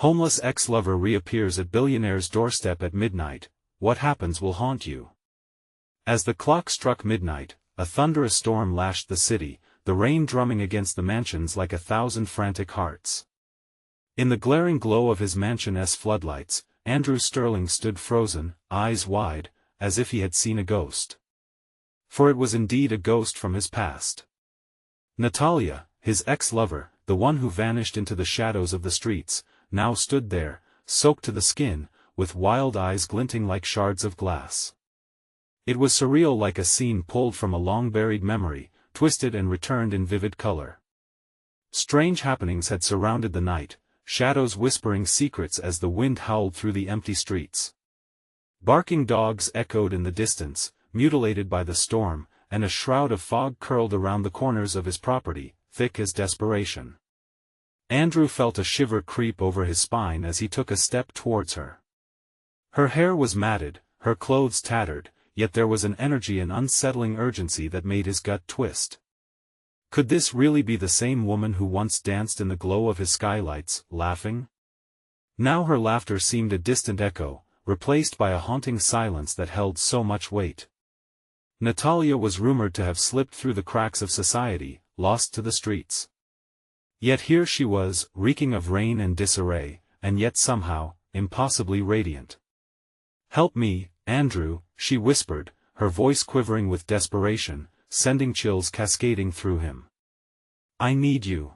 Homeless ex-lover reappears at billionaire's doorstep at midnight. What happens will haunt you. As the clock struck midnight, a thunderous storm lashed the city, the rain drumming against the mansions like 1,000 frantic hearts. In the glaring glow of his mansion's floodlights, Andrew Sterling stood frozen, eyes wide, as if he had seen a ghost. For it was indeed a ghost from his past. Natalia, his ex-lover, the one who vanished into the shadows of the streets, now stood there, soaked to the skin, with wild eyes glinting like shards of glass. It was surreal, like a scene pulled from a long-buried memory, twisted and returned in vivid color. Strange happenings had surrounded the night, shadows whispering secrets as the wind howled through the empty streets. Barking dogs echoed in the distance, mutilated by the storm, and a shroud of fog curled around the corners of his property, thick as desperation. Andrew felt a shiver creep over his spine as he took a step towards her. Her hair was matted, her clothes tattered, yet there was an energy and unsettling urgency that made his gut twist. Could this really be the same woman who once danced in the glow of his skylights, laughing? Now her laughter seemed a distant echo, replaced by a haunting silence that held so much weight. Natalia was rumored to have slipped through the cracks of society, lost to the streets. Yet here she was, reeking of rain and disarray, and yet somehow, impossibly radiant. "Help me, Andrew," she whispered, her voice quivering with desperation, sending chills cascading through him. "I need you."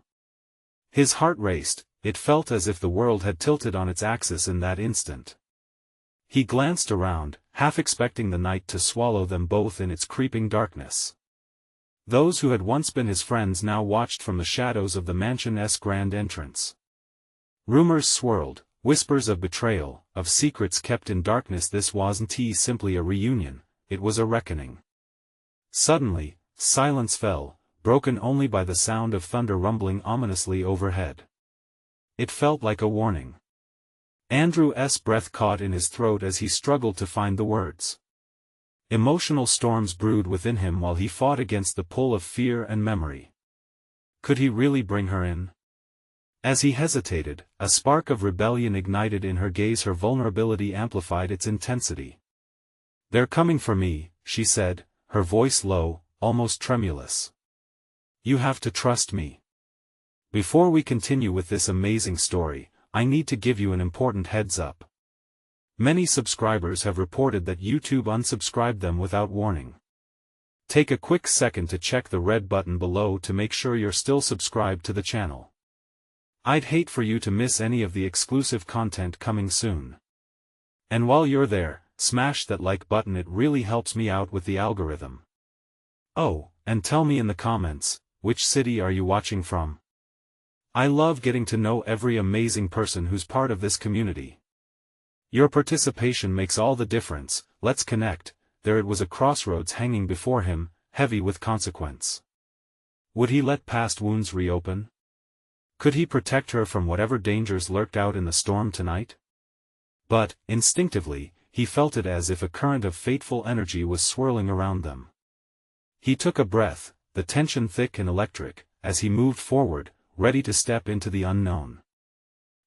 His heart raced, it felt as if the world had tilted on its axis in that instant. He glanced around, half expecting the night to swallow them both in its creeping darkness. Those who had once been his friends now watched from the shadows of the mansion's grand entrance. Rumors swirled, whispers of betrayal, of secrets kept in darkness. This wasn't simply a reunion, it was a reckoning. Suddenly, silence fell, broken only by the sound of thunder rumbling ominously overhead. It felt like a warning. Andrew's breath caught in his throat as he struggled to find the words. Emotional storms brewed within him while he fought against the pull of fear and memory. Could he really bring her in? As he hesitated, a spark of rebellion ignited in her gaze. Her vulnerability amplified its intensity. "They're coming for me," she said, her voice low, almost tremulous. "You have to trust me. Before we continue with this amazing story, I need to give you an important heads up. Many subscribers have reported that YouTube unsubscribed them without warning. Take a quick second to check the red button below to make sure you're still subscribed to the channel. I'd hate for you to miss any of the exclusive content coming soon. And while you're there, smash that like button, it really helps me out with the algorithm. Oh, and tell me in the comments, which city are you watching from? I love getting to know every amazing person who's part of this community. Your participation makes all the difference. Let's connect. There it was, a crossroads hanging before him, heavy with consequence. Would he let past wounds reopen? Could he protect her from whatever dangers lurked out in the storm tonight? But, instinctively, he felt it as if a current of fateful energy was swirling around them. He took a breath, the tension thick and electric, as he moved forward, ready to step into the unknown.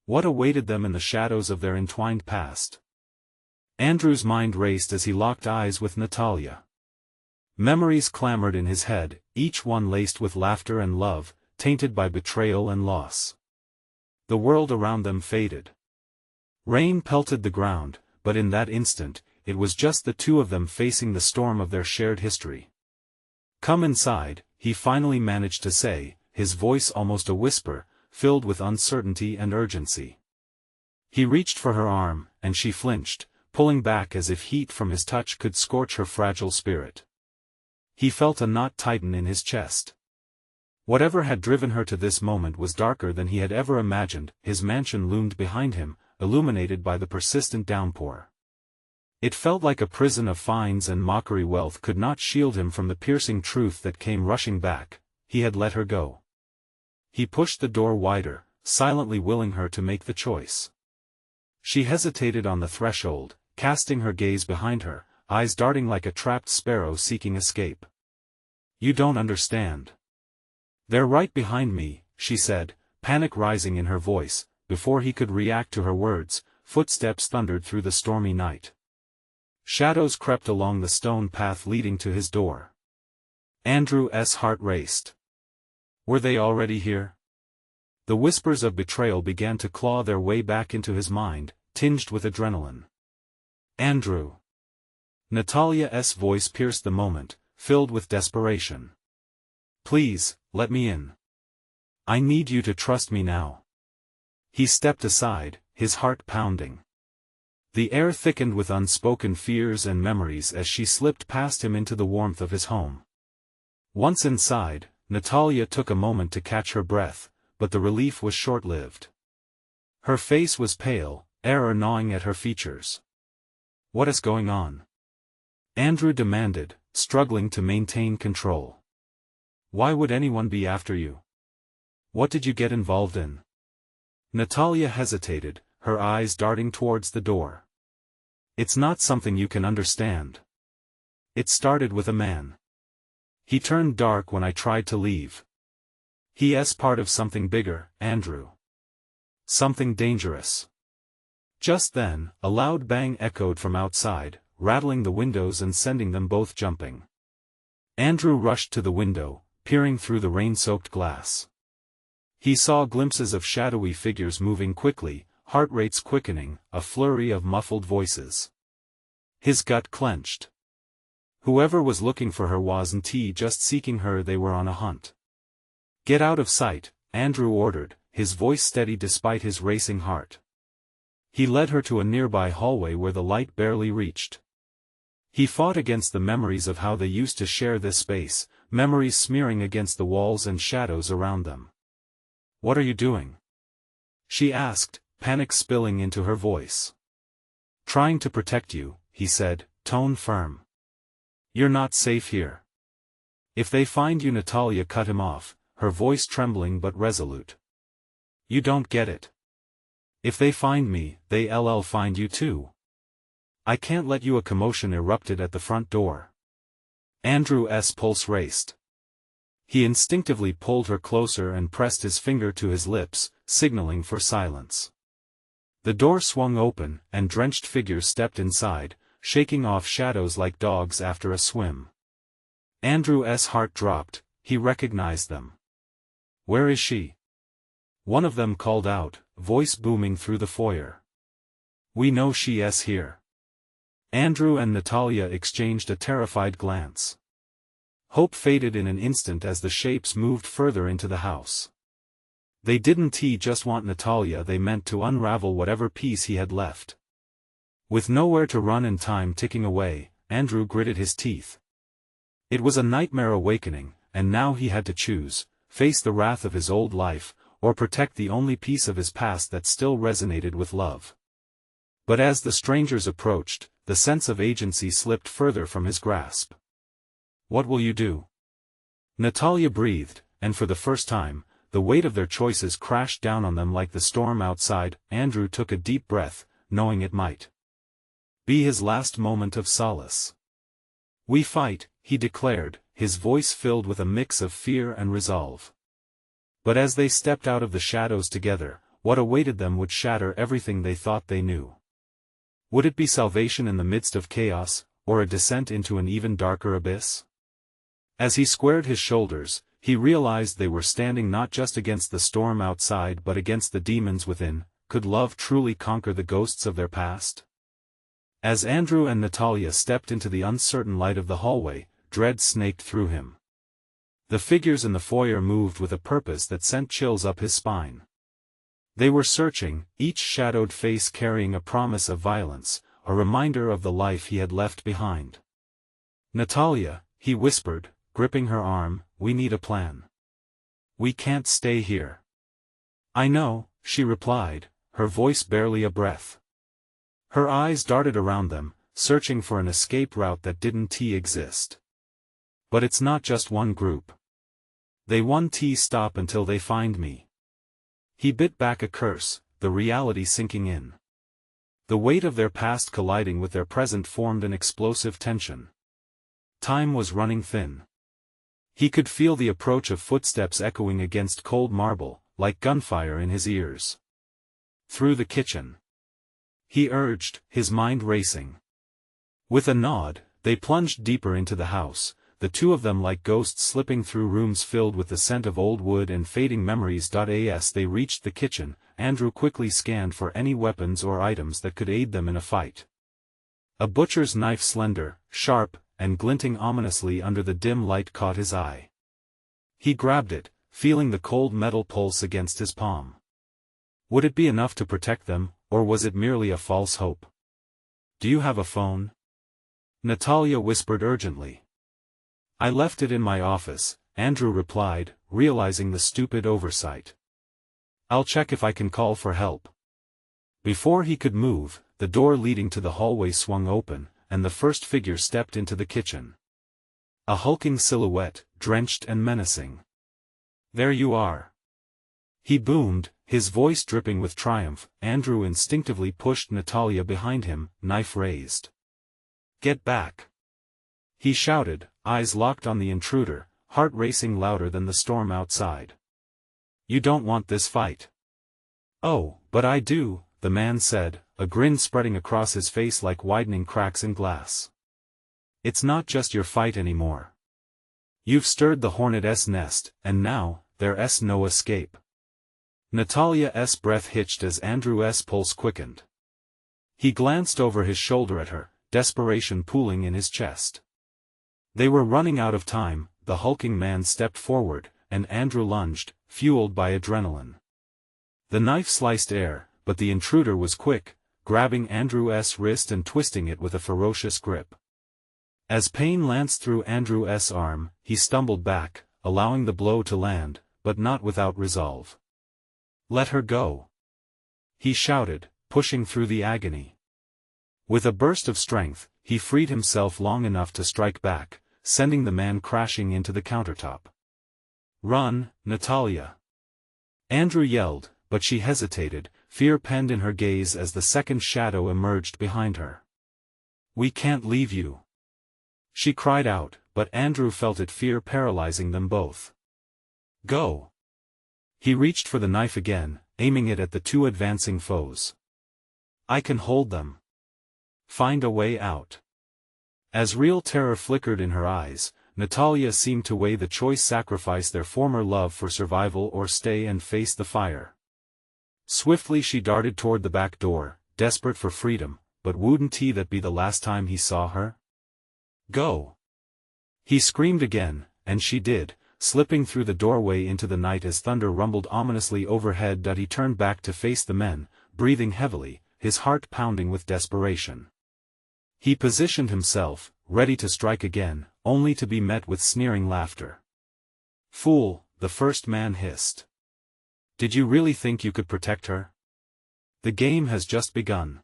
What awaited them in the shadows of their entwined past? Andrew's mind raced as he locked eyes with Natalia. Memories clamored in his head, each one laced with laughter and love, tainted by betrayal and loss. The world around them faded. Rain pelted the ground, but in that instant, it was just the two of them facing the storm of their shared history. "Come inside," he finally managed to say, his voice almost a whisper, filled with uncertainty and urgency. He reached for her arm, and she flinched, pulling back as if heat from his touch could scorch her fragile spirit. He felt a knot tighten in his chest. Whatever had driven her to this moment was darker than he had ever imagined. His mansion loomed behind him, illuminated by the persistent downpour. It felt like a prison of fines and mockery. Wealth could not shield him from the piercing truth that came rushing back. He had let her go. He pushed the door wider, silently willing her to make the choice. She hesitated on the threshold, casting her gaze behind her, eyes darting like a trapped sparrow seeking escape. "You don't understand. They're right behind me," she said, panic rising in her voice, before he could react to her words, footsteps thundered through the stormy night. Shadows crept along the stone path leading to his door. Andrew's heart raced. Were they already here? The whispers of betrayal began to claw their way back into his mind, tinged with adrenaline. Andrew. Natalia's voice pierced the moment, filled with desperation. Please, let me in. I need you to trust me now. He stepped aside, his heart pounding. The air thickened with unspoken fears and memories as she slipped past him into the warmth of his home. Once inside, Natalia took a moment to catch her breath, but the relief was short-lived. Her face was pale, terror gnawing at her features. What is going on? Andrew demanded, struggling to maintain control. Why would anyone be after you? What did you get involved in? Natalia hesitated, her eyes darting towards the door. It's not something you can understand. It started with a man. He turned dark when I tried to leave. He's part of something bigger, Andrew. Something dangerous. Just then, a loud bang echoed from outside, rattling the windows and sending them both jumping. Andrew rushed to the window, peering through the rain-soaked glass. He saw glimpses of shadowy figures moving quickly, heart rates quickening, a flurry of muffled voices. His gut clenched. Whoever was looking for her wasn't just seeking her, they were on a hunt. Get out of sight, Andrew ordered, his voice steady despite his racing heart. He led her to a nearby hallway where the light barely reached. He fought against the memories of how they used to share this space, memories smearing against the walls and shadows around them. What are you doing? She asked, panic spilling into her voice. Trying to protect you, he said, tone firm. You're not safe here. If they find you, Natalia cut him off, her voice trembling but resolute. You don't get it. If they find me, they'll find you too. I can't let you. A commotion erupted at the front door. Andrew's pulse raced. He instinctively pulled her closer and pressed his finger to his lips, signaling for silence. The door swung open, and drenched figures stepped inside, shaking off shadows like dogs after a swim. Andrew's heart dropped, he recognized them. Where is she? One of them called out, voice booming through the foyer. We know she's here. Andrew and Natalia exchanged a terrified glance. Hope faded in an instant as the shapes moved further into the house. They didn't just want Natalia, they meant to unravel whatever piece he had left. With nowhere to run and time ticking away, Andrew gritted his teeth. It was a nightmare awakening, and now he had to choose, face the wrath of his old life, or protect the only piece of his past that still resonated with love. But as the strangers approached, the sense of agency slipped further from his grasp. What will you do? Natalia breathed, and for the first time, the weight of their choices crashed down on them like the storm outside. Andrew took a deep breath, knowing it might be his last moment of solace. We fight, he declared, his voice filled with a mix of fear and resolve. But as they stepped out of the shadows together, what awaited them would shatter everything they thought they knew. Would it be salvation in the midst of chaos, or a descent into an even darker abyss? As he squared his shoulders, he realized they were standing not just against the storm outside but against the demons within. Could love truly conquer the ghosts of their past? As Andrew and Natalia stepped into the uncertain light of the hallway, dread snaked through him. The figures in the foyer moved with a purpose that sent chills up his spine. They were searching, each shadowed face carrying a promise of violence, a reminder of the life he had left behind. Natalia, he whispered, gripping her arm, we need a plan. We can't stay here. I know, she replied, her voice barely a breath. Her eyes darted around them, searching for an escape route that didn't exist. But it's not just one group. They won't stop until they find me. He bit back a curse, the reality sinking in. The weight of their past colliding with their present formed an explosive tension. Time was running thin. He could feel the approach of footsteps echoing against cold marble, like gunfire in his ears. Through the kitchen," he urged, his mind racing. With a nod, they plunged deeper into the house, the two of them like ghosts slipping through rooms filled with the scent of old wood and fading memories. As they reached the kitchen, Andrew quickly scanned for any weapons or items that could aid them in a fight. A butcher's knife, slender, sharp, and glinting ominously under the dim light, caught his eye. He grabbed it, feeling the cold metal pulse against his palm. Would it be enough to protect them, or was it merely a false hope? "Do you have a phone?" Natalia whispered urgently. "I left it in my office," Andrew replied, realizing the stupid oversight. "I'll check if I can call for help." Before he could move, the door leading to the hallway swung open, and the first figure stepped into the kitchen. A hulking silhouette, drenched and menacing. "There you are," he boomed, his voice dripping with triumph. Andrew instinctively pushed Natalia behind him, knife raised. "Get back!" he shouted, eyes locked on the intruder, heart racing louder than the storm outside. "You don't want this fight." "Oh, but I do," the man said, a grin spreading across his face like widening cracks in glass. "It's not just your fight anymore. You've stirred the hornet's nest, and now, there's no escape." Natalia's breath hitched as Andrew's pulse quickened. He glanced over his shoulder at her, desperation pooling in his chest. They were running out of time. The hulking man stepped forward, and Andrew lunged, fueled by adrenaline. The knife sliced air, but the intruder was quick, grabbing Andrew's wrist and twisting it with a ferocious grip. As pain lanced through Andrew's arm, he stumbled back, allowing the blow to land, but not without resolve. "Let her go," he shouted, pushing through the agony. With a burst of strength, he freed himself long enough to strike back, sending the man crashing into the countertop. "Run, Natalia!" Andrew yelled, but she hesitated, fear penned in her gaze as the second shadow emerged behind her. "We can't leave you," she cried out, but Andrew felt it, fear paralyzing them both. "Go!" He reached for the knife again, aiming it at the two advancing foes. "I can hold them. Find a way out." As real terror flickered in her eyes, Natalia seemed to weigh the choice: sacrifice their former love for survival or stay and face the fire. Swiftly she darted toward the back door, desperate for freedom, but wouldn't that be the last time he saw her? "Go!" he screamed again, and she did, slipping through the doorway into the night as thunder rumbled ominously overhead. He turned back to face the men, breathing heavily, his heart pounding with desperation. He positioned himself, ready to strike again, only to be met with sneering laughter. "Fool," the first man hissed. "Did you really think you could protect her? The game has just begun."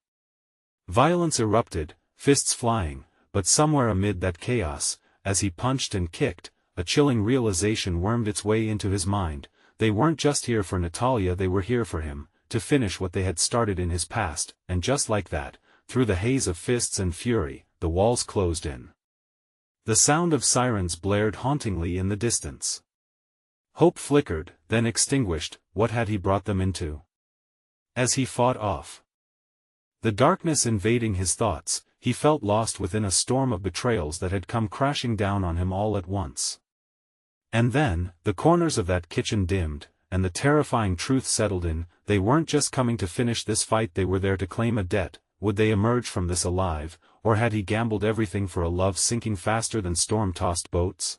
Violence erupted, fists flying, but somewhere amid that chaos, as he punched and kicked, a chilling realization wormed its way into his mind: they weren't just here for Natalia, they were here for him, to finish what they had started in his past. And just like that, through the haze of fists and fury, the walls closed in. The sound of sirens blared hauntingly in the distance. Hope flickered, then extinguished. What had he brought them into? As he fought off the darkness invading his thoughts, he felt lost within a storm of betrayals that had come crashing down on him all at once. And then, the corners of that kitchen dimmed, and the terrifying truth settled in: they weren't just coming to finish this fight, they were there to claim a debt. Would they emerge from this alive, or had he gambled everything for a love sinking faster than storm-tossed boats?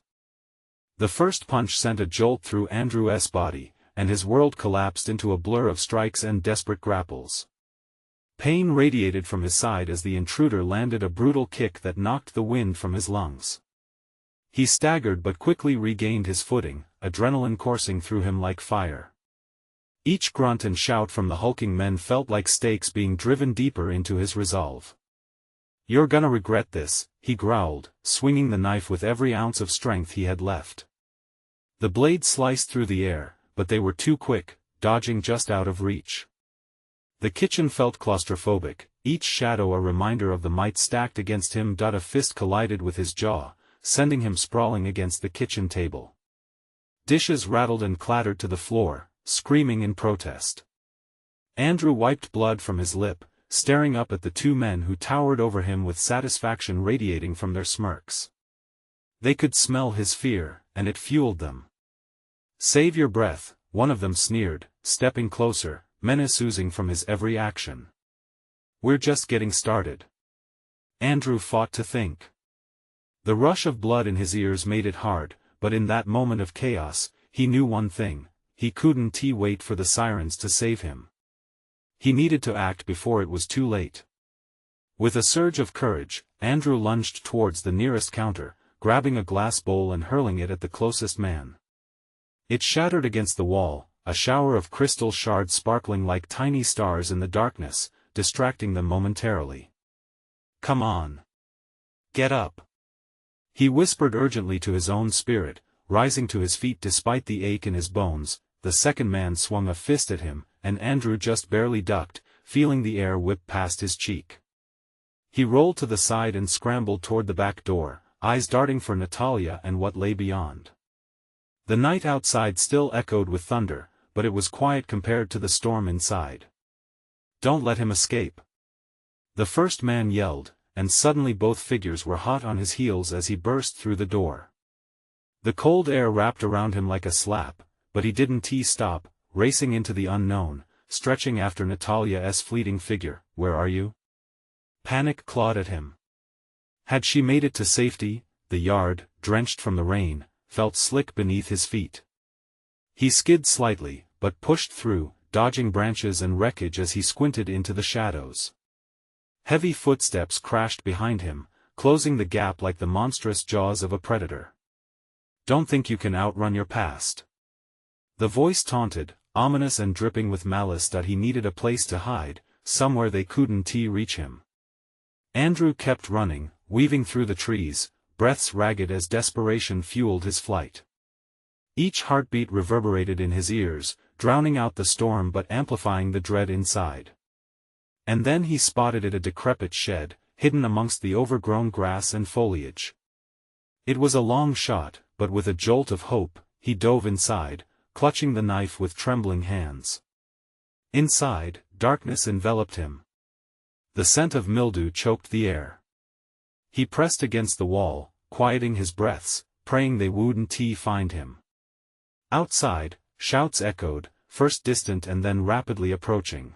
The first punch sent a jolt through Andrew's body, and his world collapsed into a blur of strikes and desperate grapples. Pain radiated from his side as the intruder landed a brutal kick that knocked the wind from his lungs. He staggered but quickly regained his footing, adrenaline coursing through him like fire. Each grunt and shout from the hulking men felt like stakes being driven deeper into his resolve. "You're gonna regret this," he growled, swinging the knife with every ounce of strength he had left. The blade sliced through the air, but they were too quick, dodging just out of reach. The kitchen felt claustrophobic, each shadow a reminder of the might stacked against him. A fist collided with his jaw, sending him sprawling against the kitchen table. Dishes rattled and clattered to the floor, screaming in protest. Andrew wiped blood from his lip, staring up at the two men who towered over him with satisfaction radiating from their smirks. They could smell his fear, and it fueled them. "Save your breath," one of them sneered, stepping closer, menace oozing from his every action. "We're just getting started." Andrew fought to think. The rush of blood in his ears made it hard, but in that moment of chaos, he knew one thing: he couldn't wait for the sirens to save him. He needed to act before it was too late. With a surge of courage, Andrew lunged towards the nearest counter, grabbing a glass bowl and hurling it at the closest man. It shattered against the wall, a shower of crystal shards sparkling like tiny stars in the darkness, distracting them momentarily. "Come on. Get up," he whispered urgently to his own spirit, rising to his feet despite the ache in his bones. The second man swung a fist at him, and Andrew just barely ducked, feeling the air whip past his cheek. He rolled to the side and scrambled toward the back door, eyes darting for Natalia and what lay beyond. The night outside still echoed with thunder, but it was quiet compared to the storm inside. "Don't let him escape," the first man yelled, and suddenly both figures were hot on his heels as he burst through the door. The cold air wrapped around him like a slap, but he didn't stop, racing into the unknown, stretching after Natalia's fleeting figure. "Where are you?" Panic clawed at him. Had she made it to safety? The yard, drenched from the rain, felt slick beneath his feet. He skid slightly, but pushed through, dodging branches and wreckage as he squinted into the shadows. Heavy footsteps crashed behind him, closing the gap like the monstrous jaws of a predator. "Don't think you can outrun your past," the voice taunted, ominous and dripping with malice that he needed a place to hide, somewhere they couldn't reach him. Andrew kept running, weaving through the trees, breaths ragged as desperation fueled his flight. Each heartbeat reverberated in his ears, drowning out the storm but amplifying the dread inside. And then he spotted a decrepit shed, hidden amongst the overgrown grass and foliage. It was a long shot, but with a jolt of hope, he dove inside, clutching the knife with trembling hands. Inside, darkness enveloped him. The scent of mildew choked the air. He pressed against the wall, quieting his breaths, praying they wouldn't find him. Outside, shouts echoed, first distant and then rapidly approaching.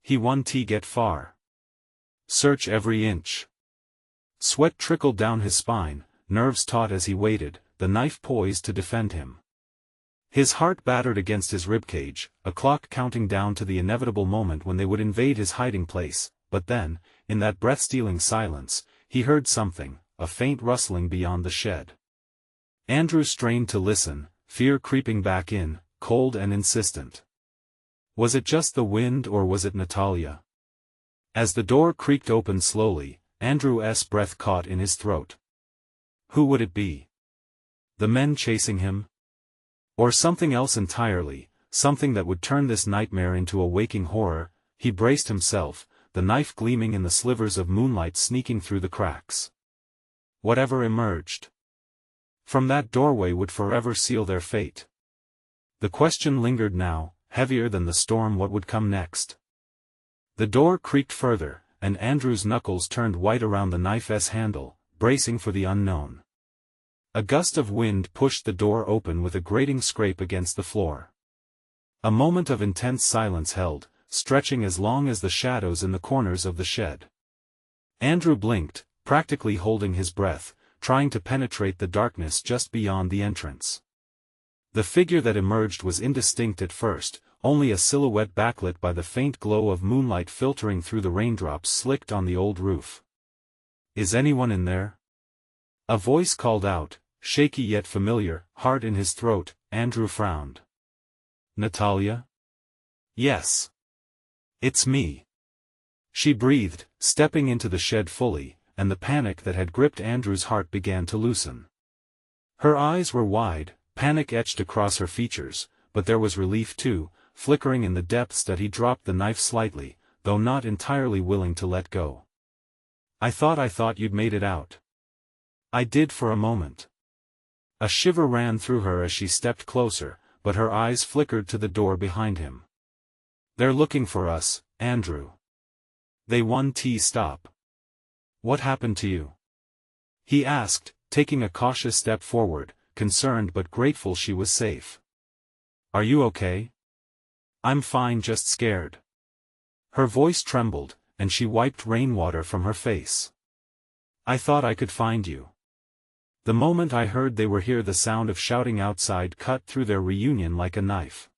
He won't get far. Search every inch. Sweat trickled down his spine, nerves taut as he waited, the knife poised to defend him. His heart battered against his ribcage, a clock counting down to the inevitable moment when they would invade his hiding place, but then, in that breath-stealing silence, he heard something, a faint rustling beyond the shed. Andrew strained to listen, fear creeping back in, cold and insistent. Was it just the wind or was it Natalia? As the door creaked open slowly, Andrew's breath caught in his throat. Who would it be? The men chasing him? Or something else entirely, something that would turn this nightmare into a waking horror? He braced himself, the knife gleaming in the slivers of moonlight sneaking through the cracks. Whatever emerged from that doorway would forever seal their fate. The question lingered now, heavier than the storm: what would come next? The door creaked further, and Andrew's knuckles turned white around the knife's handle, bracing for the unknown. A gust of wind pushed the door open with a grating scrape against the floor. A moment of intense silence held, stretching as long as the shadows in the corners of the shed. Andrew blinked, practically holding his breath, trying to penetrate the darkness just beyond the entrance. The figure that emerged was indistinct at first, only a silhouette backlit by the faint glow of moonlight filtering through the raindrops slicked on the old roof. "Is anyone in there?" a voice called out, shaky yet familiar, heart in his throat. Andrew frowned. "Natalia?" "Yes. It's me," she breathed, stepping into the shed fully, and the panic that had gripped Andrew's heart began to loosen. Her eyes were wide, panic etched across her features, but there was relief too, flickering in the depths that he dropped the knife slightly, though not entirely willing to let go. I thought you'd made it out." "I did for a moment." A shiver ran through her as she stepped closer, but her eyes flickered to the door behind him. They're looking for us, Andrew. They won't stop. What happened to you? He asked, taking a cautious step forward, concerned but grateful she was safe. Are you okay? I'm fine, just scared. Her voice trembled, and she wiped rainwater from her face. I thought I could find you. The moment I heard they were here, the sound of shouting outside cut through their reunion like a knife.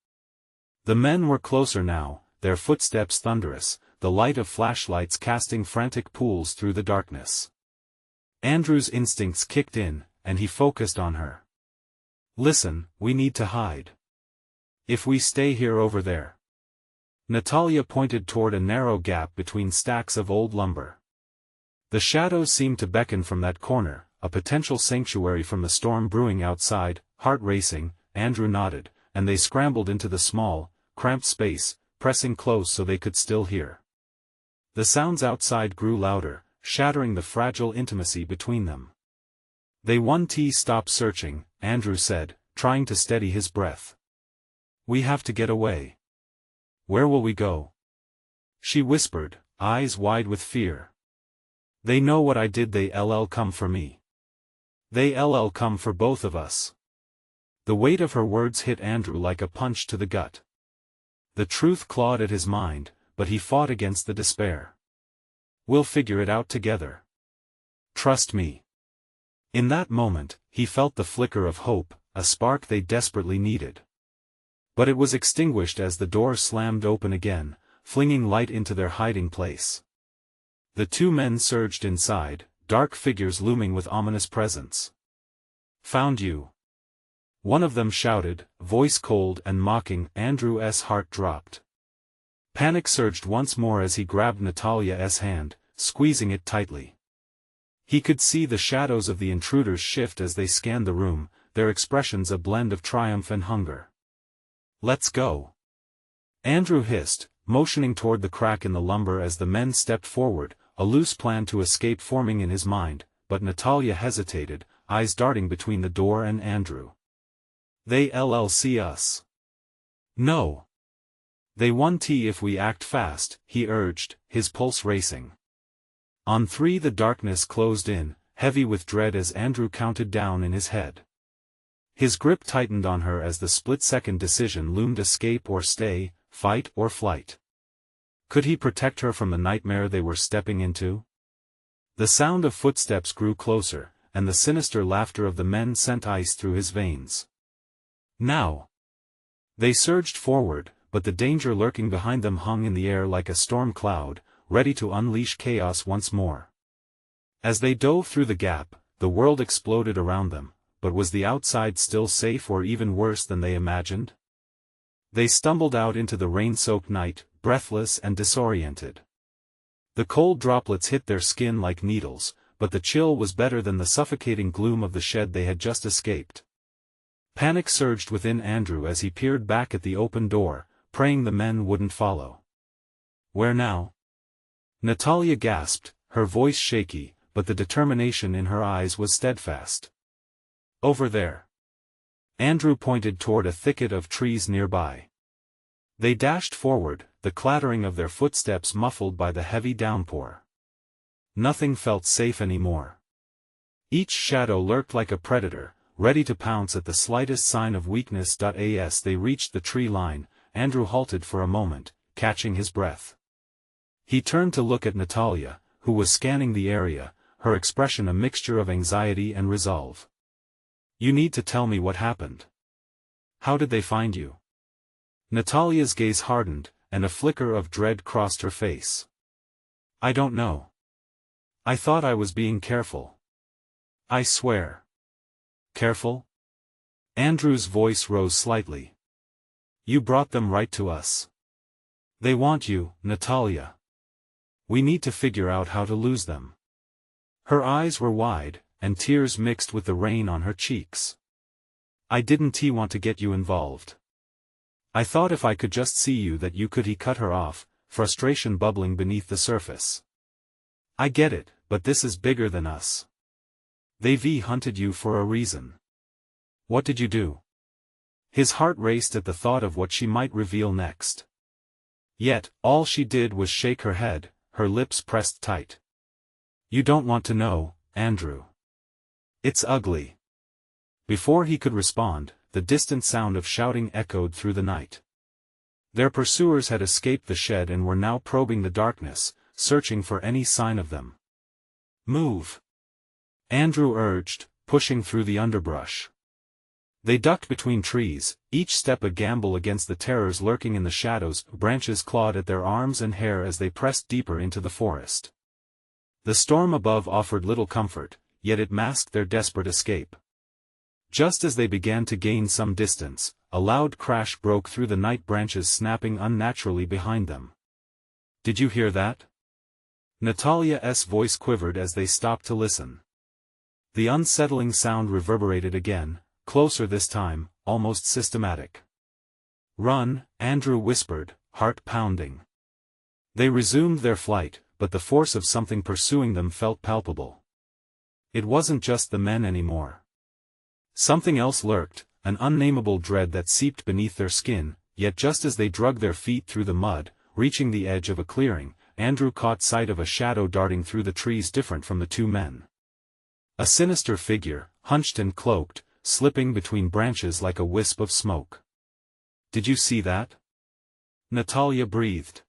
The men were closer now, their footsteps thunderous, the light of flashlights casting frantic pools through the darkness. Andrew's instincts kicked in, and he focused on her. Listen, we need to hide. If we stay here over there. Natalia pointed toward a narrow gap between stacks of old lumber. The shadows seemed to beckon from that corner, a potential sanctuary from the storm brewing outside. Heart racing, Andrew nodded, and they scrambled into the small, cramped space, pressing close so they could still hear. The sounds outside grew louder, shattering the fragile intimacy between them. They won't stop searching, Andrew said, trying to steady his breath. We have to get away. Where will we go? She whispered, eyes wide with fear. They know what I did. They'll come for me. They'll come for both of us. The weight of her words hit Andrew like a punch to the gut. The truth clawed at his mind, but he fought against the despair. We'll figure it out together. Trust me. In that moment, he felt the flicker of hope, a spark they desperately needed. But it was extinguished as the door slammed open again, flinging light into their hiding place. The two men surged inside, dark figures looming with ominous presence. Found you. One of them shouted, voice cold and mocking. Andrew's heart dropped. Panic surged once more as he grabbed Natalia's hand, squeezing it tightly. He could see the shadows of the intruders shift as they scanned the room, their expressions a blend of triumph and hunger. Let's go. Andrew hissed, motioning toward the crack in the lumber as the men stepped forward, a loose plan to escape forming in his mind, but Natalia hesitated, eyes darting between the door and Andrew. They'll see us. No. They won't if we act fast, he urged, his pulse racing. On three the darkness closed in, heavy with dread as Andrew counted down in his head. His grip tightened on her as the split-second decision loomed: escape or stay, fight or flight. Could he protect her from the nightmare they were stepping into? The sound of footsteps grew closer, and the sinister laughter of the men sent ice through his veins. Now! They surged forward, but the danger lurking behind them hung in the air like a storm cloud, ready to unleash chaos once more. As they dove through the gap, the world exploded around them. But was the outside still safe, or even worse than they imagined? They stumbled out into the rain-soaked night, breathless and disoriented. The cold droplets hit their skin like needles, but the chill was better than the suffocating gloom of the shed they had just escaped. Panic surged within Andrew as he peered back at the open door, praying the men wouldn't follow. Where now? Natalia gasped, her voice shaky, but the determination in her eyes was steadfast. Over there. Andrew pointed toward a thicket of trees nearby. They dashed forward, the clattering of their footsteps muffled by the heavy downpour. Nothing felt safe anymore. Each shadow lurked like a predator, ready to pounce at the slightest sign of weakness. As they reached the tree line, Andrew halted for a moment, catching his breath. He turned to look at Natalia, who was scanning the area, her expression a mixture of anxiety and resolve. You need to tell me what happened. How did they find you? Natalia's gaze hardened, and a flicker of dread crossed her face. I don't know. I thought I was being careful. I swear. Careful? Andrew's voice rose slightly. You brought them right to us. They want you, Natalia. We need to figure out how to lose them. Her eyes were wide, and tears mixed with the rain on her cheeks. I didn't want to get you involved. I thought if I could just see you that you could. He cut her off, frustration bubbling beneath the surface. I get it, but this is bigger than us. They've hunted you for a reason. What did you do? His heart raced at the thought of what she might reveal next. Yet, all she did was shake her head, her lips pressed tight. "You don't want to know, Andrew. It's ugly." Before he could respond, the distant sound of shouting echoed through the night. Their pursuers had escaped the shed and were now probing the darkness, searching for any sign of them. "Move," Andrew urged, pushing through the underbrush. They ducked between trees, each step a gamble against the terrors lurking in the shadows. Branches clawed at their arms and hair as they pressed deeper into the forest. The storm above offered little comfort, yet it masked their desperate escape. Just as they began to gain some distance, a loud crash broke through the night, branches snapping unnaturally behind them. "Did you hear that?" Natalia's voice quivered as they stopped to listen. The unsettling sound reverberated again, closer this time, almost systematic. "Run," Andrew whispered, heart pounding. They resumed their flight, but the force of something pursuing them felt palpable. It wasn't just the men anymore. Something else lurked, an unnameable dread that seeped beneath their skin. Yet just as they dragged their feet through the mud, reaching the edge of a clearing, Andrew caught sight of a shadow darting through the trees, different from the two men. A sinister figure, hunched and cloaked, slipping between branches like a wisp of smoke. "Did you see that?" Natalia breathed.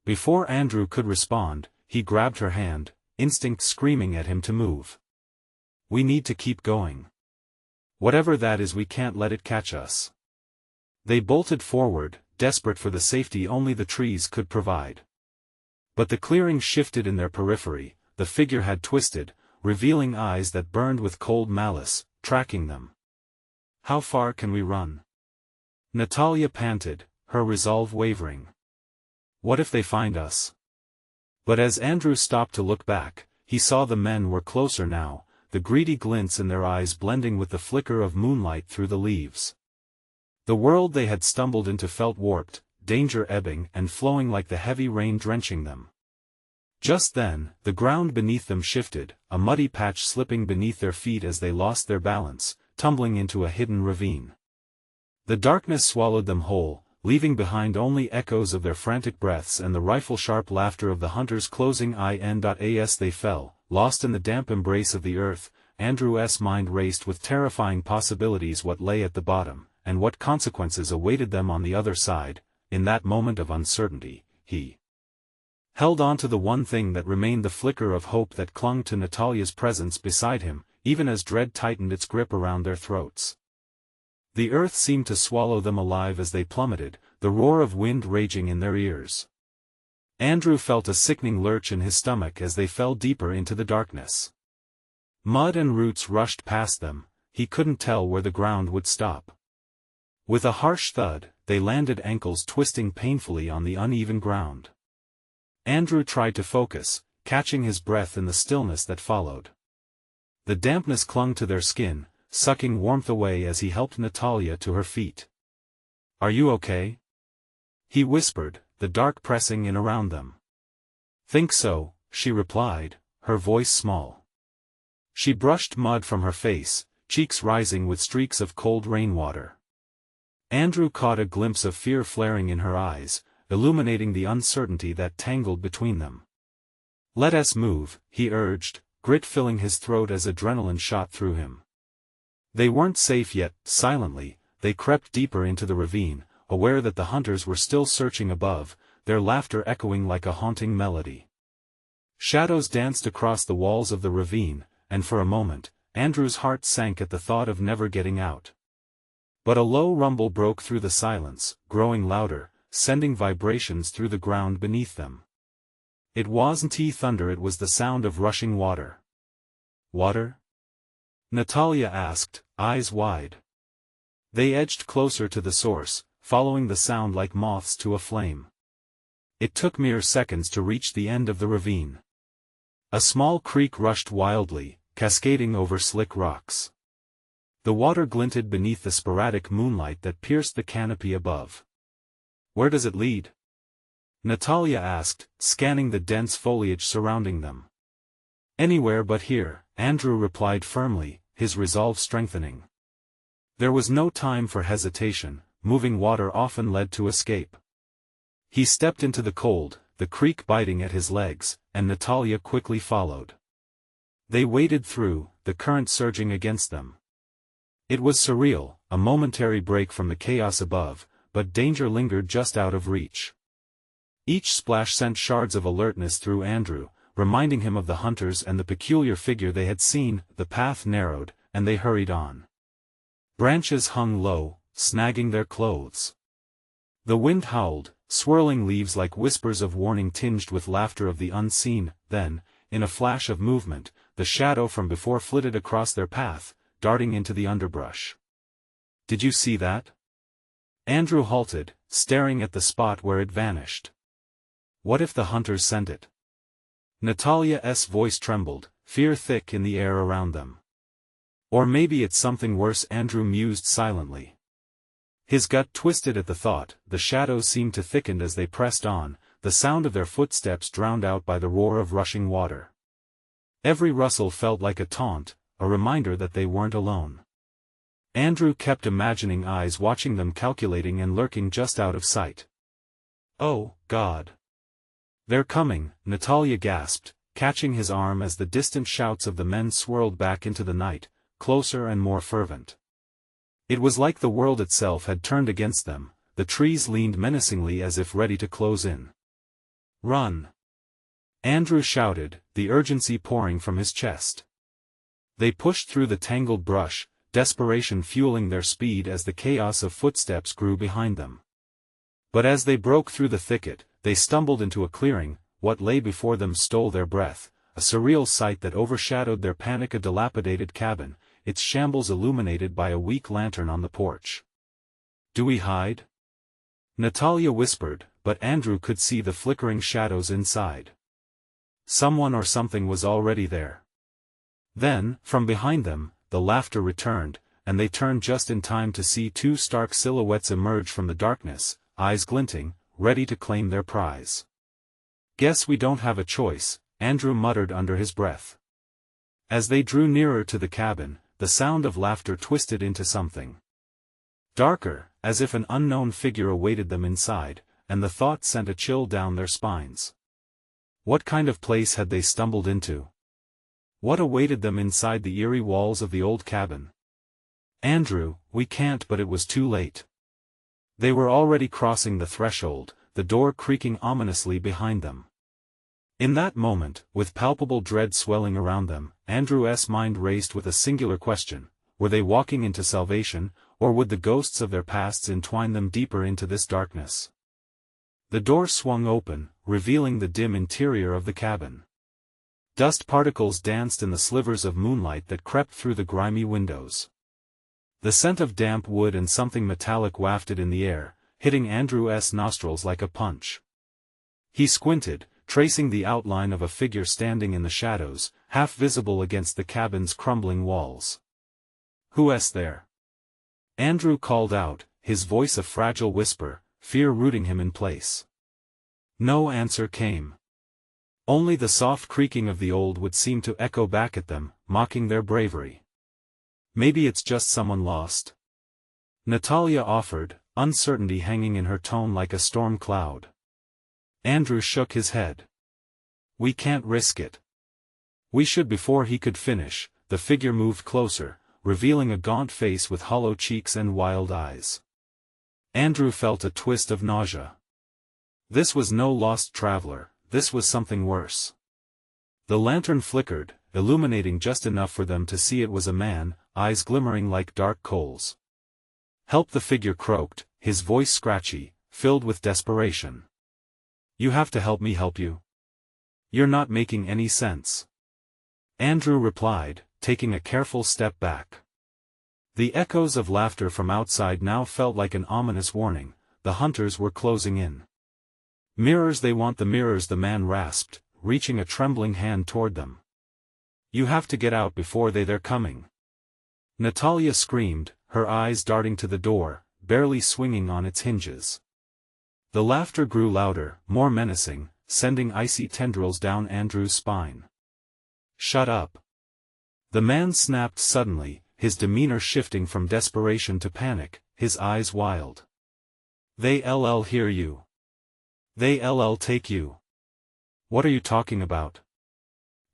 Before Andrew could respond, he grabbed her hand, instinct screaming at him to move. "We need to keep going. Whatever that is, we can't let it catch us." They bolted forward, desperate for the safety only the trees could provide. But the clearing shifted in their periphery, the figure had twisted, revealing eyes that burned with cold malice, tracking them. "How far can we run?" Natalia panted, her resolve wavering. "What if they find us?" But as Andrew stopped to look back, he saw the men were closer now, the greedy glints in their eyes blending with the flicker of moonlight through the leaves. The world they had stumbled into felt warped, danger ebbing and flowing like the heavy rain drenching them. Just then, the ground beneath them shifted, a muddy patch slipping beneath their feet as they lost their balance, tumbling into a hidden ravine. The darkness swallowed them whole, leaving behind only echoes of their frantic breaths and the rifle-sharp laughter of the hunters closing in. As they fell, lost in the damp embrace of the earth, Andrew's mind raced with terrifying possibilities. What lay at the bottom, and what consequences awaited them on the other side. In that moment of uncertainty, he held on to the one thing that remained, the flicker of hope that clung to Natalia's presence beside him, even as dread tightened its grip around their throats. The earth seemed to swallow them alive as they plummeted, the roar of wind raging in their ears. Andrew felt a sickening lurch in his stomach as they fell deeper into the darkness. Mud and roots rushed past them, he couldn't tell where the ground would stop. With a harsh thud, they landed, ankles twisting painfully on the uneven ground. Andrew tried to focus, catching his breath in the stillness that followed. The dampness clung to their skin, sucking warmth away as he helped Natalia to her feet. "Are you okay?" he whispered, the dark pressing in around them. "Think so," she replied, her voice small. She brushed mud from her face, cheeks rising with streaks of cold rainwater. Andrew caught a glimpse of fear flaring in her eyes, illuminating the uncertainty that tangled between them. "Let us move," he urged, grit filling his throat as adrenaline shot through him. They weren't safe yet. Silently, they crept deeper into the ravine, aware that the hunters were still searching above, their laughter echoing like a haunting melody. Shadows danced across the walls of the ravine, and for a moment, Andrew's heart sank at the thought of never getting out. But a low rumble broke through the silence, growing louder, sending vibrations through the ground beneath them. It wasn't thunder, it was the sound of rushing water. "Water?" Natalia asked, eyes wide. They edged closer to the source, following the sound like moths to a flame. It took mere seconds to reach the end of the ravine. A small creek rushed wildly, cascading over slick rocks. The water glinted beneath the sporadic moonlight that pierced the canopy above. "Where does it lead?" Natalia asked, scanning the dense foliage surrounding them. "Anywhere but here," Andrew replied firmly, his resolve strengthening. There was no time for hesitation, moving water often led to escape. He stepped into the cold, the creek biting at his legs, and Natalia quickly followed. They waded through, the current surging against them. It was surreal, a momentary break from the chaos above, but danger lingered just out of reach. Each splash sent shards of alertness through Andrew, reminding him of the hunters and the peculiar figure they had seen. The path narrowed, and they hurried on. Branches hung low, snagging their clothes. The wind howled, swirling leaves like whispers of warning tinged with laughter of the unseen. Then, in a flash of movement, the shadow from before flitted across their path, darting into the underbrush. "Did you see that?" Andrew halted, staring at the spot where it vanished. What if the hunters sent it? Natalia's voice trembled, fear thick in the air around them. Or maybe it's something worse, Andrew mused silently. His gut twisted at the thought. The shadows seemed to thicken as they pressed on, the sound of their footsteps drowned out by the roar of rushing water. Every rustle felt like a taunt, a reminder that they weren't alone. Andrew kept imagining eyes watching them, calculating and lurking just out of sight. "Oh, God! They're coming," Natalia gasped, catching his arm as the distant shouts of the men swirled back into the night, closer and more fervent. It was like the world itself had turned against them. The trees leaned menacingly as if ready to close in. "Run!" Andrew shouted, the urgency pouring from his chest. They pushed through the tangled brush, desperation fueling their speed as the chaos of footsteps grew behind them. But as they broke through the thicket, they stumbled into a clearing. What lay before them stole their breath, a surreal sight that overshadowed their panic. A dilapidated cabin, its shambles illuminated by a weak lantern on the porch. "Do we hide?" Natalia whispered, but Andrew could see the flickering shadows inside. Someone or something was already there. Then, from behind them, the laughter returned, and they turned just in time to see two stark silhouettes emerge from the darkness, eyes glinting, ready to claim their prize. "Guess we don't have a choice," Andrew muttered under his breath. As they drew nearer to the cabin, the sound of laughter twisted into something darker, as if an unknown figure awaited them inside, and the thought sent a chill down their spines. What kind of place had they stumbled into? What awaited them inside the eerie walls of the old cabin? "Andrew, we can't," but it was too late. They were already crossing the threshold, the door creaking ominously behind them. In that moment, with palpable dread swelling around them, Andrew's mind raced with a singular question: were they walking into salvation, or would the ghosts of their pasts entwine them deeper into this darkness? The door swung open, revealing the dim interior of the cabin. Dust particles danced in the slivers of moonlight that crept through the grimy windows. The scent of damp wood and something metallic wafted in the air, hitting Andrew's nostrils like a punch. He squinted, tracing the outline of a figure standing in the shadows, half visible against the cabin's crumbling walls. "Who's there?" Andrew called out, his voice a fragile whisper, fear rooting him in place. No answer came. Only the soft creaking of the old wood seemed to echo back at them, mocking their bravery. "Maybe it's just someone lost," Natalia offered, uncertainty hanging in her tone like a storm cloud. Andrew shook his head. "We can't risk it." "We should." Before he could finish, the figure moved closer, revealing a gaunt face with hollow cheeks and wild eyes. Andrew felt a twist of nausea. This was no lost traveler, this was something worse. The lantern flickered, illuminating just enough for them to see it was a man, eyes glimmering like dark coals. "Help!" the figure croaked, his voice scratchy, filled with desperation. "You have to help me help you. You're not making any sense." Andrew replied, taking a careful step back. The echoes of laughter from outside now felt like an ominous warning. The hunters were closing in. "Mirrors, they want the mirrors," the man rasped, reaching a trembling hand toward them. "You have to get out before they're coming." Natalia screamed, her eyes darting to the door, barely swinging on its hinges. The laughter grew louder, more menacing, sending icy tendrils down Andrew's spine. "Shut up!" The man snapped suddenly, his demeanor shifting from desperation to panic, his eyes wild. "They'll hear you. They'll take you. What are you talking about?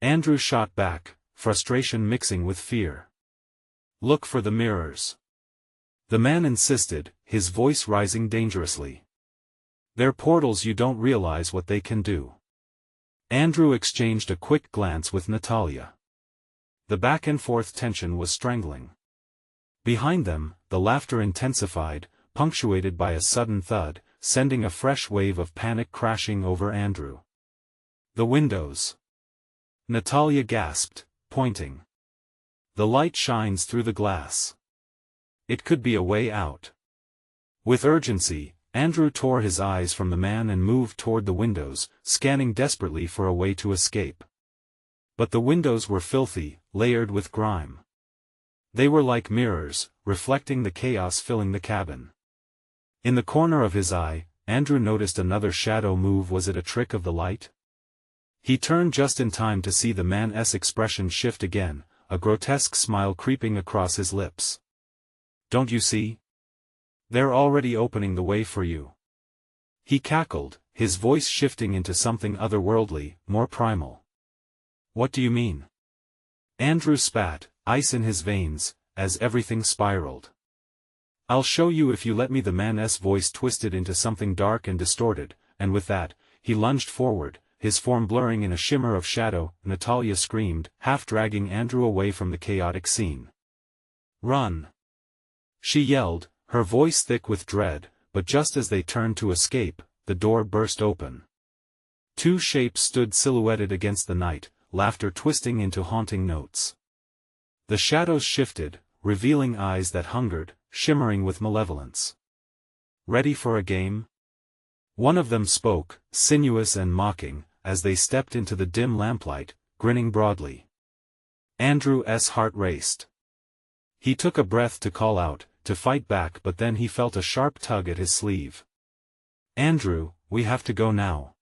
Andrew shot back, frustration mixing with fear. Look for the mirrors. The man insisted, his voice rising dangerously. They're portals, you don't realize what they can do. Andrew exchanged a quick glance with Natalia. The back-and-forth tension was strangling. Behind them, the laughter intensified, punctuated by a sudden thud, sending a fresh wave of panic crashing over Andrew. The windows. Natalia gasped, pointing. The light shines through the glass. It could be a way out. With urgency, Andrew tore his eyes from the man and moved toward the windows, scanning desperately for a way to escape. But the windows were filthy, layered with grime. They were like mirrors, reflecting the chaos filling the cabin. In the corner of his eye, Andrew noticed another shadow move. Was it a trick of the light? He turned just in time to see the man's expression shift again, a grotesque smile creeping across his lips. Don't you see? They're already opening the way for you. He cackled, his voice shifting into something otherworldly, more primal. What do you mean? Andrew spat, ice in his veins, as everything spiraled. I'll show you if you let me. The man's voice twisted into something dark and distorted, and with that, he lunged forward, his form blurring in a shimmer of shadow. Natalia screamed, half dragging Andrew away from the chaotic scene. Run! She yelled, her voice thick with dread, but just as they turned to escape, the door burst open. Two shapes stood silhouetted against the night, laughter twisting into haunting notes. The shadows shifted, revealing eyes that hungered, shimmering with malevolence. Ready for a game? One of them spoke, sinuous and mocking, as they stepped into the dim lamplight, grinning broadly. Andrew's heart raced. He took a breath to call out, to fight back, but then he felt a sharp tug at his sleeve. Andrew, we have to go now.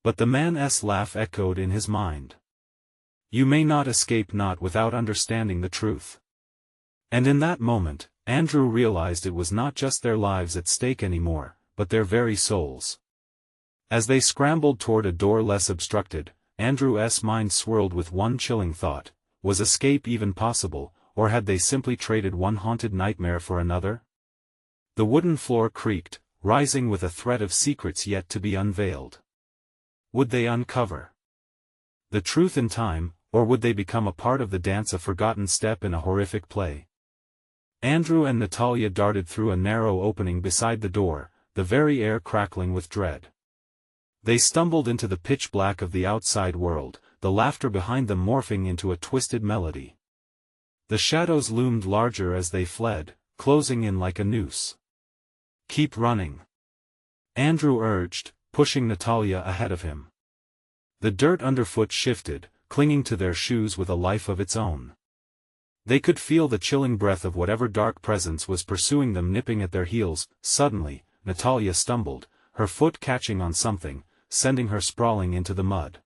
But the man's laugh echoed in his mind. You may not escape, not without understanding the truth. And in that moment, Andrew realized it was not just their lives at stake anymore, but their very souls. As they scrambled toward a door less obstructed, Andrew's mind swirled with one chilling thought: was escape even possible, or had they simply traded one haunted nightmare for another? The wooden floor creaked, rising with a threat of secrets yet to be unveiled. Would they uncover the truth in time, or would they become a part of the dance, a forgotten step in a horrific play? Andrew and Natalia darted through a narrow opening beside the door, the very air crackling with dread. They stumbled into the pitch black of the outside world, the laughter behind them morphing into a twisted melody. The shadows loomed larger as they fled, closing in like a noose. Keep running, Andrew urged, pushing Natalia ahead of him. The dirt underfoot shifted, clinging to their shoes with a life of its own. They could feel the chilling breath of whatever dark presence was pursuing them nipping at their heels. Suddenly, Natalia stumbled, her foot catching on something, sending her sprawling into the mud.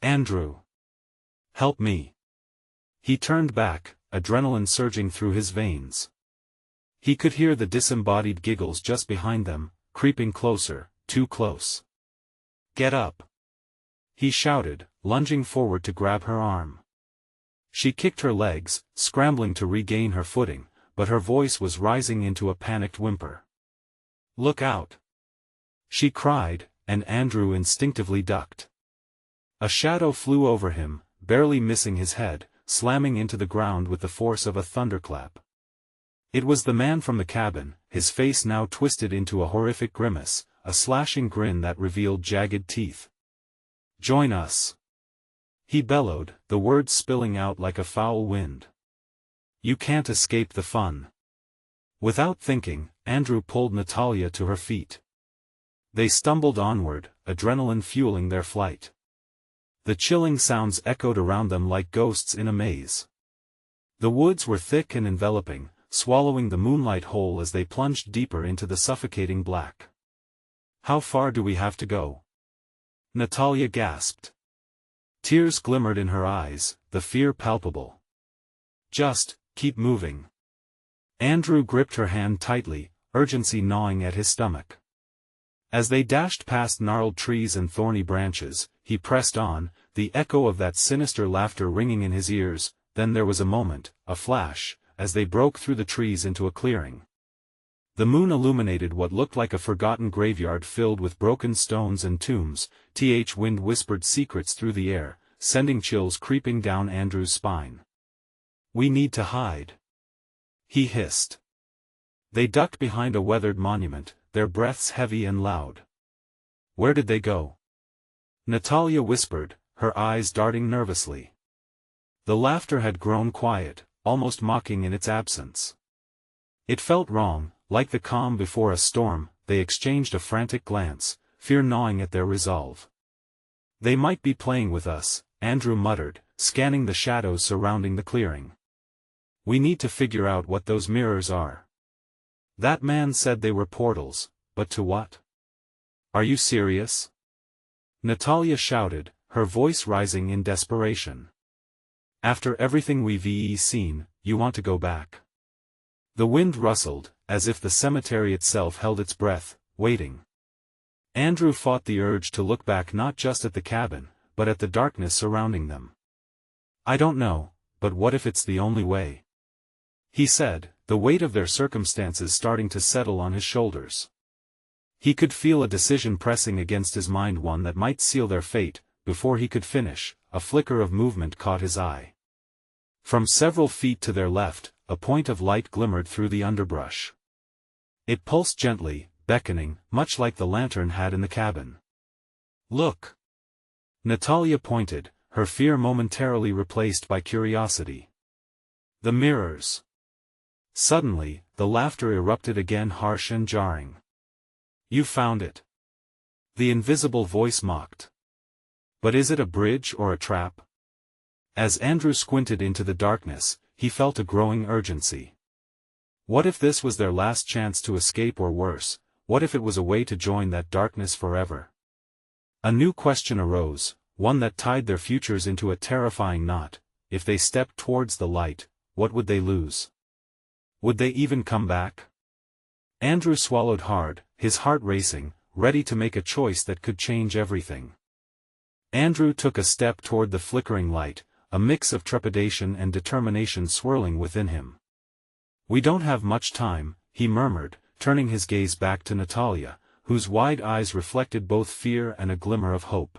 Andrew! Help me! He turned back, adrenaline surging through his veins. He could hear the disembodied giggles just behind them, creeping closer, too close. Get up! He shouted, lunging forward to grab her arm. She kicked her legs, scrambling to regain her footing, but her voice was rising into a panicked whimper. Look out! She cried, and Andrew instinctively ducked. A shadow flew over him, barely missing his head, slamming into the ground with the force of a thunderclap. It was the man from the cabin, his face now twisted into a horrific grimace, a slashing grin that revealed jagged teeth. Join us! He bellowed, the words spilling out like a foul wind. You can't escape the fun. Without thinking, Andrew pulled Natalia to her feet. They stumbled onward, adrenaline fueling their flight. The chilling sounds echoed around them like ghosts in a maze. The woods were thick and enveloping, swallowing the moonlight whole as they plunged deeper into the suffocating black. How far do we have to go? Natalia gasped. Tears glimmered in her eyes, the fear palpable. Just, keep moving. Andrew gripped her hand tightly, urgency gnawing at his stomach. As they dashed past gnarled trees and thorny branches, he pressed on, the echo of that sinister laughter ringing in his ears. Then there was a moment, a flash, as they broke through the trees into a clearing. The moon illuminated what looked like a forgotten graveyard filled with broken stones and tombs. Wind whispered secrets through the air, sending chills creeping down Andrew's spine. "We need to hide," he hissed. They ducked behind a weathered monument, their breaths heavy and loud. "Where did they go?" Natalia whispered, her eyes darting nervously. The laughter had grown quiet, almost mocking in its absence. It felt wrong, like the calm before a storm. They exchanged a frantic glance, fear gnawing at their resolve. "They might be playing with us," Andrew muttered, scanning the shadows surrounding the clearing. "We need to figure out what those mirrors are." "That man said they were portals, but to what? Are you serious?" Natalia shouted, her voice rising in desperation. "After everything we've seen, you want to go back?" The wind rustled, as if the cemetery itself held its breath, waiting. Andrew fought the urge to look back, not just at the cabin, but at the darkness surrounding them. "I don't know, but what if it's the only way?" he said, the weight of their circumstances starting to settle on his shoulders. He could feel a decision pressing against his mind, one that might seal their fate. Before he could finish, a flicker of movement caught his eye. From several feet to their left, a point of light glimmered through the underbrush. It pulsed gently, beckoning, much like the lantern had in the cabin. "Look!" Natalia pointed, her fear momentarily replaced by curiosity. "The mirrors!" Suddenly, the laughter erupted again, harsh and jarring. "You found it!" the invisible voice mocked. "But is it a bridge or a trap?" As Andrew squinted into the darkness, he felt a growing urgency. What if this was their last chance to escape, or worse, what if it was a way to join that darkness forever? A new question arose, one that tied their futures into a terrifying knot. If they stepped towards the light, what would they lose? Would they even come back? Andrew swallowed hard, his heart racing, ready to make a choice that could change everything. Andrew took a step toward the flickering light, a mix of trepidation and determination swirling within him. "We don't have much time," he murmured, turning his gaze back to Natalia, whose wide eyes reflected both fear and a glimmer of hope.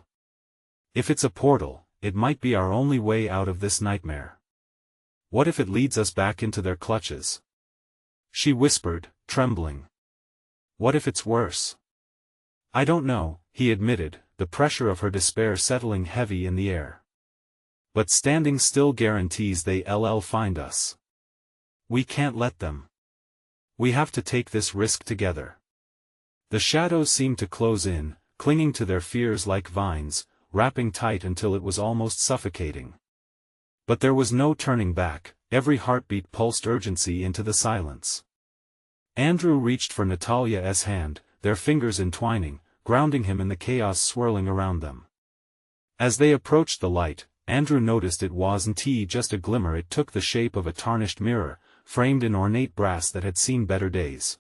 "If it's a portal, it might be our only way out of this nightmare. What if it leads us back into their clutches?" she whispered, trembling. "What if it's worse?" "I don't know," he admitted, the pressure of her despair settling heavy in the air. "But standing still guarantees they'll find us. We can't let them. We have to take this risk together." The shadows seemed to close in, clinging to their fears like vines, wrapping tight until it was almost suffocating. But there was no turning back, every heartbeat pulsed urgency into the silence. Andrew reached for Natalia's hand, their fingers entwining, grounding him in the chaos swirling around them. As they approached the light, Andrew noticed it wasn't just a glimmer. It took the shape of a tarnished mirror, framed in ornate brass that had seen better days.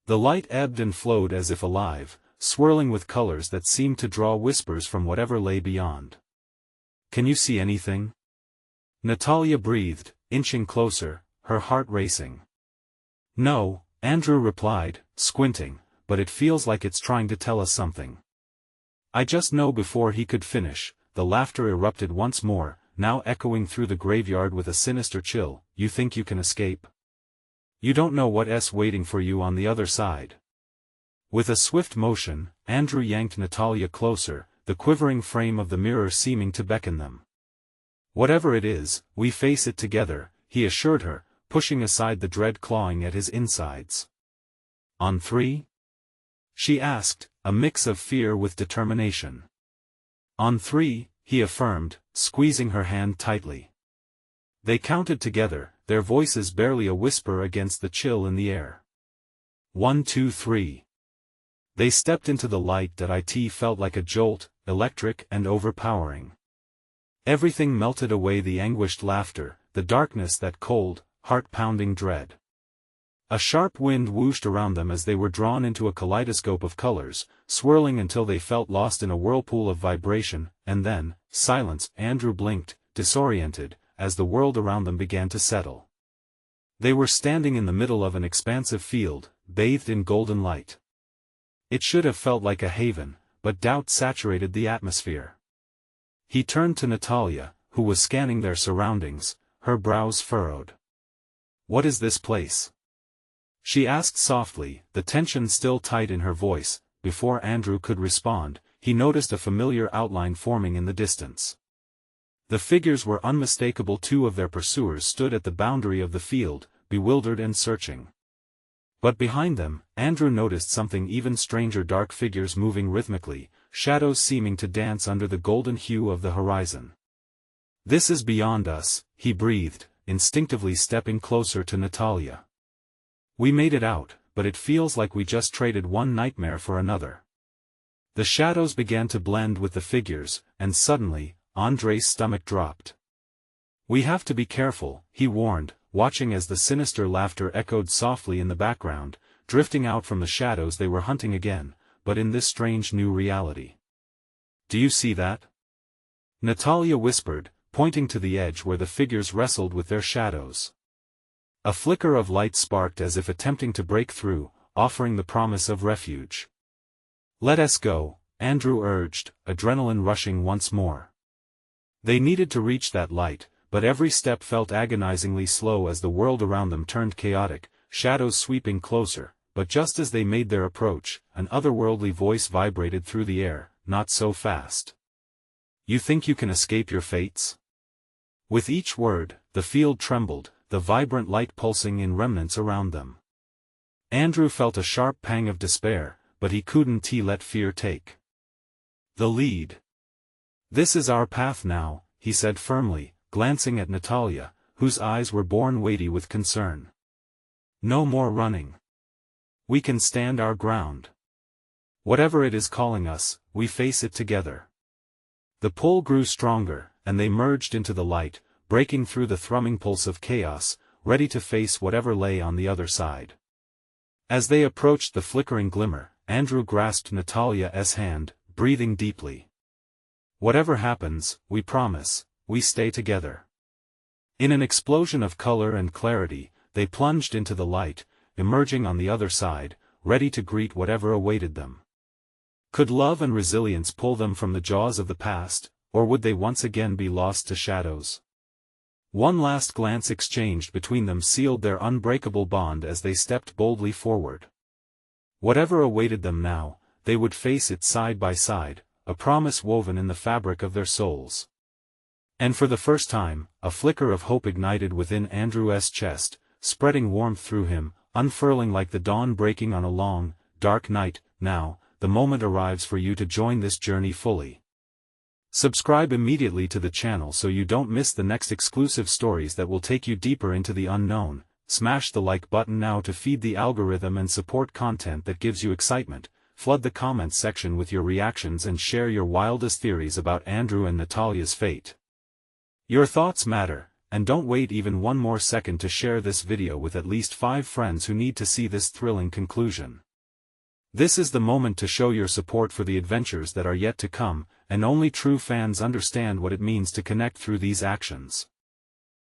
The light ebbed and flowed as if alive, swirling with colors that seemed to draw whispers from whatever lay beyond. "Can you see anything?" Natalia breathed, inching closer, her heart racing. "No," Andrew replied, squinting, "but it feels like it's trying to tell us something." "I just know." Before he could finish, the laughter erupted once more, now echoing through the graveyard with a sinister chill. "You think you can escape? You don't know what's waiting for you on the other side." With a swift motion, Andrew yanked Natalia closer, the quivering frame of the mirror seeming to beckon them. "Whatever it is, we face it together," he assured her, pushing aside the dread clawing at his insides. "On three?" she asked, a mix of fear with determination. "On three," he affirmed, squeezing her hand tightly. They counted together, their voices barely a whisper against the chill in the air. 1, 2, 3. They stepped into the light that felt like a jolt, electric and overpowering. Everything melted away, the anguished laughter, the darkness, that cold, heart-pounding dread. A sharp wind whooshed around them as they were drawn into a kaleidoscope of colors, swirling until they felt lost in a whirlpool of vibration, and then, silence. Andrew blinked, disoriented, as the world around them began to settle. They were standing in the middle of an expansive field, bathed in golden light. It should have felt like a haven, but doubt saturated the atmosphere. He turned to Natalia, who was scanning their surroundings, her brows furrowed. "What is this place?" she asked softly, the tension still tight in her voice. Before Andrew could respond, he noticed a familiar outline forming in the distance. The figures were unmistakable. Two of their pursuers stood at the boundary of the field, bewildered and searching. But behind them, Andrew noticed something even stranger: dark figures moving rhythmically, shadows seeming to dance under the golden hue of the horizon. "This is beyond us," he breathed, instinctively stepping closer to Natalia. "We made it out, but it feels like we just traded one nightmare for another." The shadows began to blend with the figures, and suddenly, Andre's stomach dropped. "We have to be careful," he warned, watching as the sinister laughter echoed softly in the background, drifting out from the shadows. They were hunting again, but in this strange new reality. "Do you see that?" Natalia whispered, pointing to the edge where the figures wrestled with their shadows. A flicker of light sparked as if attempting to break through, offering the promise of refuge. "Let us go," Andrew urged, adrenaline rushing once more. They needed to reach that light, but every step felt agonizingly slow as the world around them turned chaotic, shadows sweeping closer. But just as they made their approach, an otherworldly voice vibrated through the air. "Not so fast. You think you can escape your fates?" With each word, the field trembled, the vibrant light pulsing in remnants around them. Andrew felt a sharp pang of despair, but he couldn't let fear take the lead. "This is our path now," he said firmly, glancing at Natalia, whose eyes were borne weighty with concern. "No more running. We can stand our ground. Whatever it is calling us, we face it together." The pull grew stronger, and they merged into the light, breaking through the thrumming pulse of chaos, ready to face whatever lay on the other side. As they approached the flickering glimmer, Andrew grasped Natalia's hand, breathing deeply. "Whatever happens, we promise, we stay together." In an explosion of color and clarity, they plunged into the light, emerging on the other side, ready to greet whatever awaited them. Could love and resilience pull them from the jaws of the past, or would they once again be lost to shadows? One last glance exchanged between them sealed their unbreakable bond as they stepped boldly forward. Whatever awaited them now, they would face it side by side, a promise woven in the fabric of their souls. And for the first time, a flicker of hope ignited within Andrew's chest, spreading warmth through him, unfurling like the dawn breaking on a long, dark night. Now, the moment arrives for you to join this journey fully. Subscribe immediately to the channel so you don't miss the next exclusive stories that will take you deeper into the unknown. Smash the like button now to feed the algorithm and support content that gives you excitement. Flood the comments section with your reactions and share your wildest theories about Andrew and Natalia's fate. Your thoughts matter, and don't wait even one more second to share this video with at least 5 friends who need to see this thrilling conclusion. This is the moment to show your support for the adventures that are yet to come, and only true fans understand what it means to connect through these actions.